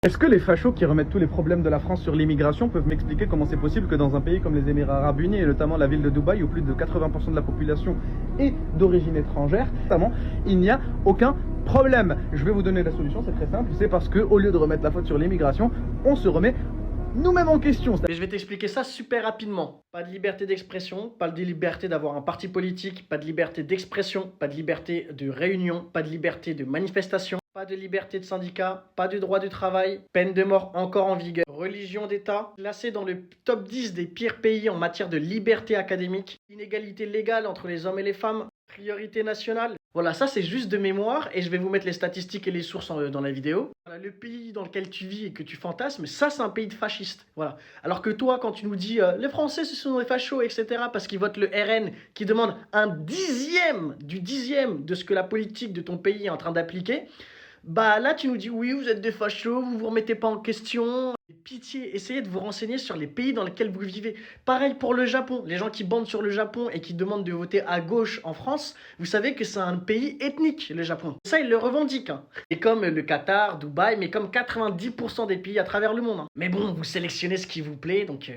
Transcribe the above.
Est-ce que les fachos qui remettent tous les problèmes de la France sur l'immigration peuvent m'expliquer comment c'est possible que dans un pays comme les Émirats Arabes Unis et notamment la ville de Dubaï où plus de 80% de la population est d'origine étrangère, notamment, il n'y a aucun problème? Je vais vous donner la solution, c'est très simple, c'est parce que au lieu de remettre la faute sur l'immigration, on se remet nous-mêmes en question. Mais je vais t'expliquer ça super rapidement. Pas de liberté d'expression, pas de liberté d'avoir un parti politique, pas de liberté d'expression, pas de liberté de réunion, pas de liberté de manifestation, pas de liberté de syndicat, pas de droit du travail, peine de mort encore en vigueur, religion d'État, classé dans le top 10 des pires pays en matière de liberté académique, inégalité légale entre les hommes et les femmes, priorité nationale. Voilà, ça c'est juste de mémoire et je vais vous mettre les statistiques et les sources dans la vidéo. Voilà, le pays dans lequel tu vis et que tu fantasmes, ça c'est un pays de fascistes. Voilà. Alors que toi, quand tu nous dis les Français ce sont des fachos, etc., parce qu'ils votent le RN qui demande un dixième du dixième de ce que la politique de ton pays est en train d'appliquer, bah là tu nous dis oui, vous êtes des fachos, vous vous remettez pas en question. Pitié, essayez de vous renseigner sur les pays dans lesquels vous vivez. Pareil pour le Japon. Les gens qui bandent sur le Japon et qui demandent de voter à gauche en France, vous savez que c'est un pays ethnique, le Japon. Ça, ils le revendiquent. Hein. Et comme le Qatar, Dubaï, mais comme 90% des pays à travers le monde. Hein. Mais bon, vous sélectionnez ce qui vous plaît, donc...